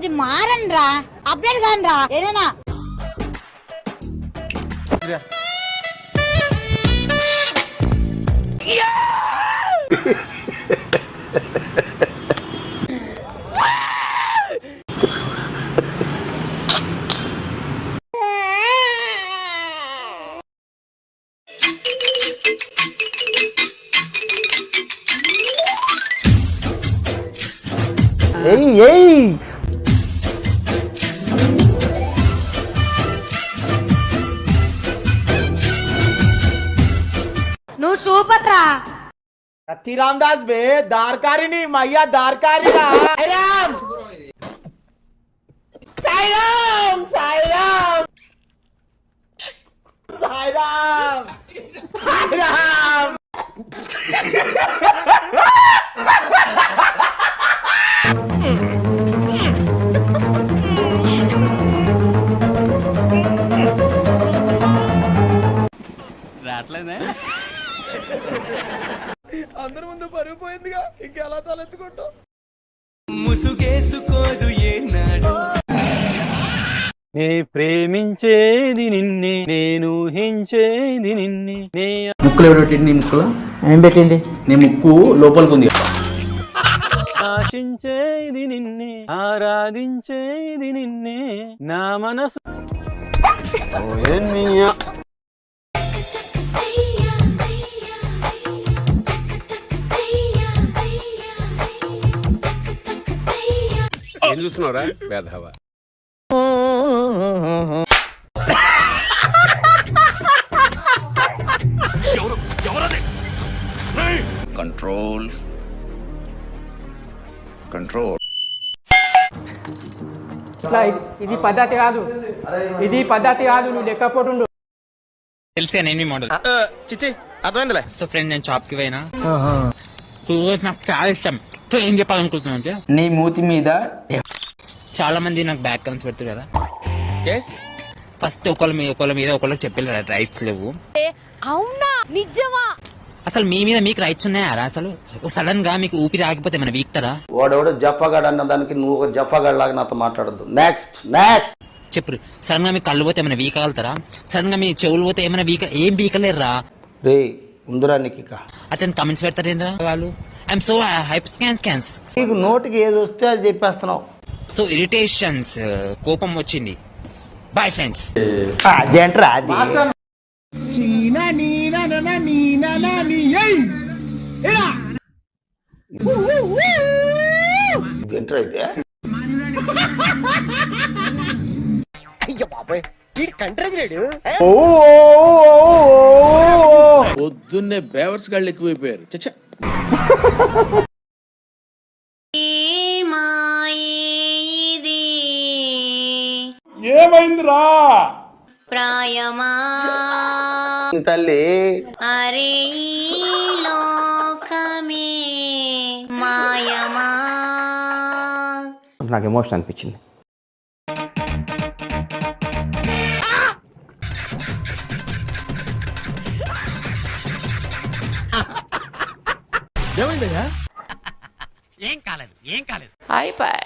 కొద్ది మారండి రా, అప్డేట్ కాని రా ఏదైనా. నువ్వు సూపర్ రా. कत्ती रामदास बे दारकारी नहीं मैया दारकारी रा साईराम साईराम साईराम साईराम साईराम రాట్లేదే అందరి ముందు పరిగిపోయిందిగా ఇంకెలా తలెత్తుకుంటావు. ముసుగేసుకోదు ఏనాడు నే ప్రేమించేది నిన్నే, నేను ఊహించేది నిన్నే. ముక్కులు ఎవరు పెట్టింది? నీ ముక్కులో ఏం పెట్టింది? నీ ముక్కు లోపలికి ఉంది. ఆశించేది నిన్నే, ఆరాధించేది నిన్నే, నా మనసు ఏం చూస్తున్నావురా వేధవ? Control control. ఇది పద్ధతి కాదు, ఇది పద్ధతి కాదు. నువ్వు లెక్కపోతుండు. తెలిసే నేను మోడల్ చిచ్చి అర్థమైందిలే. సో ఫ్రెండ్ నేను షాప్ కి పోయినా, నాకు చాలా ఇష్టం. సో ఏం చెప్పాలనుకుంటున్నా అంటే, నీ మూతి మీద చాలా మంది నాకు బ్యాక్ కమెంట్స్ పెడతారు కదా. ఫస్ట్ ఒకళ్ళ మీద ఒకళ్ళకి చెప్పారు రైట్స్ లేవు. అవునా నిజమా? అసలు మీ మీద మీకు రైట్స్ ఉన్నాయారా? అసలు సడన్ గా మీకు ఊపిరి ఆగిపోతే మన వీక్తారా? వాడెవడో జఫాగాడు అన్న దానికి నువ్వు ఒక జఫాగాడు లాగా నాతో మాట్లాడద్దు. నెక్స్ట్ నెక్స్ట్ చెప్పు. సడన్ గా మీకు కళ్ళు పోతే ఏమైనా వీక్ ఆగలుగుతారా? సడన్ గా మీ చెవులు పోతే ఏమైనా ఏం వీకలేరురా? రే ఉందిరా నీకు అతను కమెంట్స్ పెడతారు ఏంద్రా వాళ్ళు? I'm so hype scans. నీకు నోటికి ఏది వస్తే అది చెప్పేస్తున్నావు. సో ఇరిటేషన్స్, కోపం వచ్చింది. Boyfriends. అదేంట్రా అది? ఇదేంట్రా ఇది? అయ్యో బాబాయ్ వీడి కంట్రీ రేడు. పొద్దున్నే బేవర్స్ గాళ్ళు ఎక్కువైపోయారు. చచ్చా ఏమైందిరా ప్రాయమా తల్లి అరే ఈ లోకమే మాయమా. నాకు ఎమోషన్ అనిపించింది. ఏమైందయ్యా? ఏం కాలేదు అయిపోయి